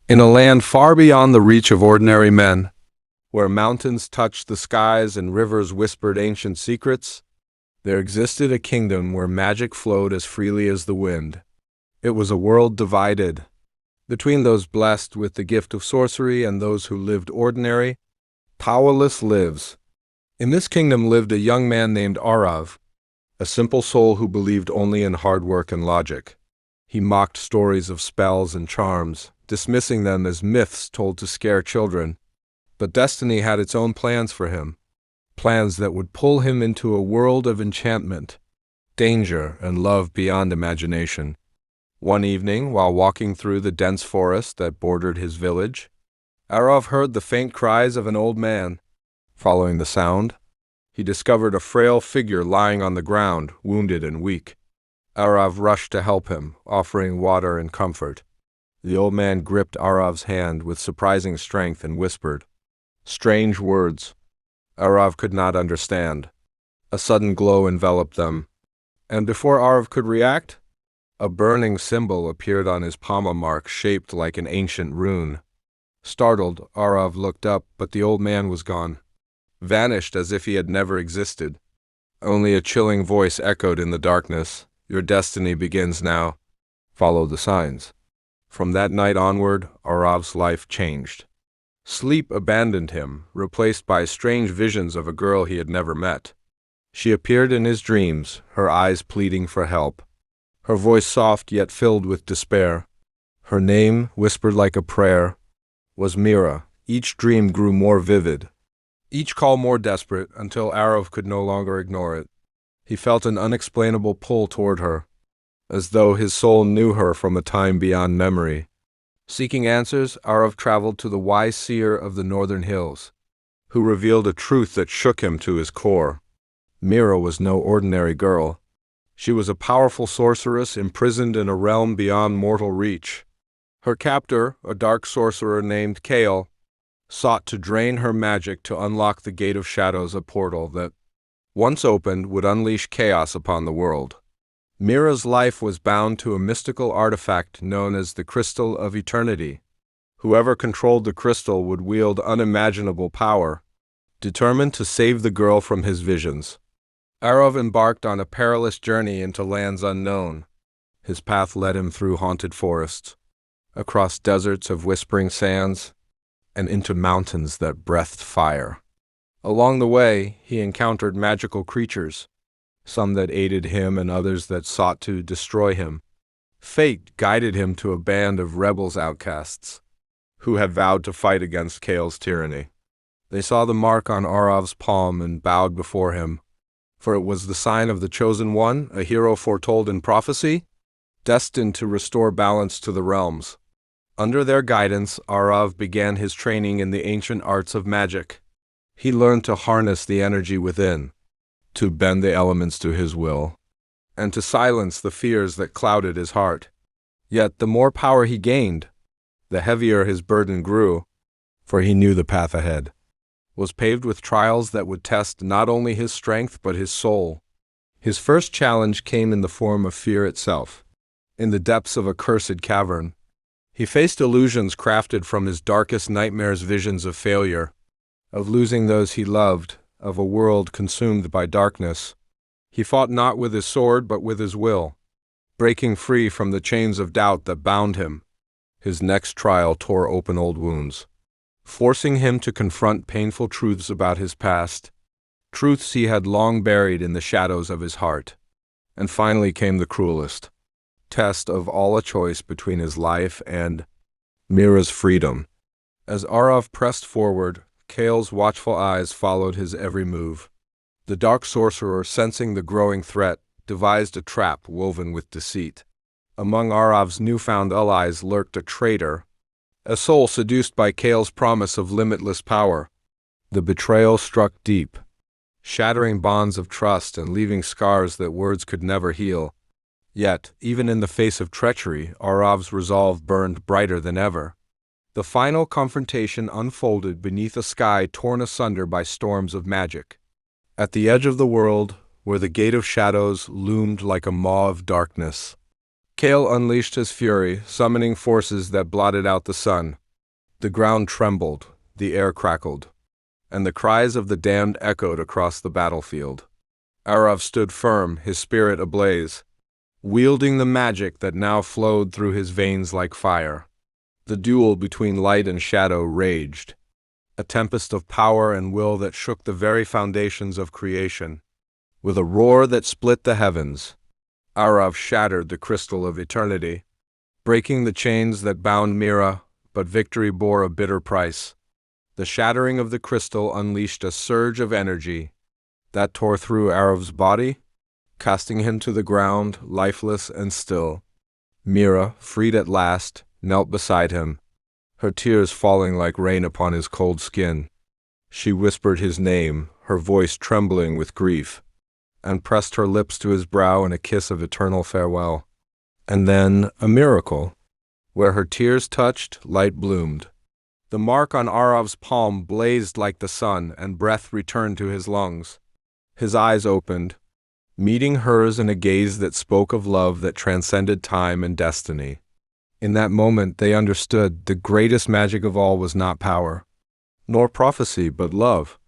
In a land far beyond the reach of ordinary men, where mountains touched the skies and rivers whispered ancient secrets, there existed a kingdom where magic flowed as freely as the wind. It was a world divided between those blessed with the gift of sorcery and those who lived ordinary, powerless lives. In this kingdom lived a young man named Aarav, a simple soul who believed only in hard work and logic. He mocked stories of spells and charms, dismissing them as myths told to scare children. But destiny had its own plans for him, plans that would pull him into a world of enchantment, danger, and love beyond imagination. One evening, while walking through the dense forest that bordered his village, Aarav heard the faint cries of an old man. Following the sound, he discovered a frail figure lying on the ground, wounded and weak. Aarav rushed to help him, offering water and comfort. The old man gripped Aarav's hand with surprising strength and whispered strange words Aarav could not understand. A sudden glow enveloped them, and before Aarav could react, a burning symbol appeared on his palm mark shaped like an ancient rune. Startled, Aarav looked up, but the old man was gone, vanished as if he had never existed. Only a chilling voice echoed in the darkness. Your destiny begins now. Follow the signs. From that night onward, Aarav's life changed. Sleep abandoned him, replaced by strange visions of a girl he had never met. She appeared in his dreams, her eyes pleading for help, her voice soft yet filled with despair. Her name, whispered like a prayer, was Mira. Each dream grew more vivid, each call more desperate, until Aarav could no longer ignore it. He felt an unexplainable pull toward her, as though his soul knew her from a time beyond memory. Seeking answers, Aarav traveled to the wise seer of the northern hills, who revealed a truth that shook him to his core. Mira was no ordinary girl. She was a powerful sorceress imprisoned in a realm beyond mortal reach. Her captor, a dark sorcerer named Kale, sought to drain her magic to unlock the Gate of Shadows, a portal that, once opened, would unleash chaos upon the world. Mira's life was bound to a mystical artifact known as the Crystal of Eternity. Whoever controlled the crystal would wield unimaginable power, determined to save the girl from his visions. Aarav embarked on a perilous journey into lands unknown. His path led him through haunted forests, across deserts of whispering sands, and into mountains that breathed fire. Along the way, he encountered magical creatures, some that aided him and others that sought to destroy him. Fate guided him to a band of rebels outcasts, who had vowed to fight against Kale's tyranny. They saw the mark on Aarav's palm and bowed before him, for it was the sign of the Chosen One, a hero foretold in prophecy, destined to restore balance to the realms. Under their guidance, Aarav began his training in the ancient arts of magic. He learned to harness the energy within, to bend the elements to his will, and to silence the fears that clouded his heart. Yet the more power he gained, the heavier his burden grew, for he knew the path ahead was paved with trials that would test not only his strength but his soul. His first challenge came in the form of fear itself. In the depths of a cursed cavern, he faced illusions crafted from his darkest nightmares, visions of failure, of losing those he loved, of a world consumed by darkness. He fought not with his sword but with his will, breaking free from the chains of doubt that bound him. His next trial tore open old wounds, forcing him to confront painful truths about his past, truths he had long buried in the shadows of his heart. And finally came the cruelest test of all, a choice between his life and Mira's freedom. As Aarav pressed forward, Kale's watchful eyes followed his every move. The dark sorcerer, sensing the growing threat, devised a trap woven with deceit. Among Aarav's newfound allies lurked a traitor, a soul seduced by Kale's promise of limitless power. The betrayal struck deep, shattering bonds of trust and leaving scars that words could never heal. Yet, even in the face of treachery, Aarav's resolve burned brighter than ever. The final confrontation unfolded beneath a sky torn asunder by storms of magic. At the edge of the world, where the Gate of Shadows loomed like a maw of darkness, Kale unleashed his fury, summoning forces that blotted out the sun. The ground trembled, the air crackled, and the cries of the damned echoed across the battlefield. Aarav stood firm, his spirit ablaze, wielding the magic that now flowed through his veins like fire. The duel between light and shadow raged, a tempest of power and will that shook the very foundations of creation. With a roar that split the heavens, Aarav shattered the crystal of eternity, breaking the chains that bound Mira, but victory bore a bitter price. The shattering of the crystal unleashed a surge of energy that tore through Aarav's body, casting him to the ground, lifeless and still. Mira, freed at last, knelt beside him, her tears falling like rain upon his cold skin. She whispered his name, her voice trembling with grief, and pressed her lips to his brow in a kiss of eternal farewell. And then a miracle. Where her tears touched, light bloomed. The mark on Aarav's palm blazed like the sun, and breath returned to his lungs. His eyes opened, meeting hers in a gaze that spoke of love that transcended time and destiny. In that moment they understood the greatest magic of all was not power, nor prophecy, but love.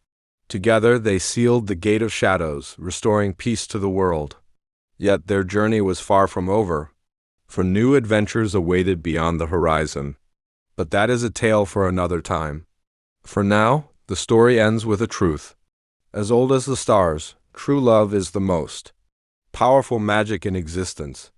Together they sealed the gate of shadows, restoring peace to the world. Yet their journey was far from over, for new adventures awaited beyond the horizon. But that is a tale for another time. For now, the story ends with a truth. As old as the stars, true love is the most powerful magic in existence.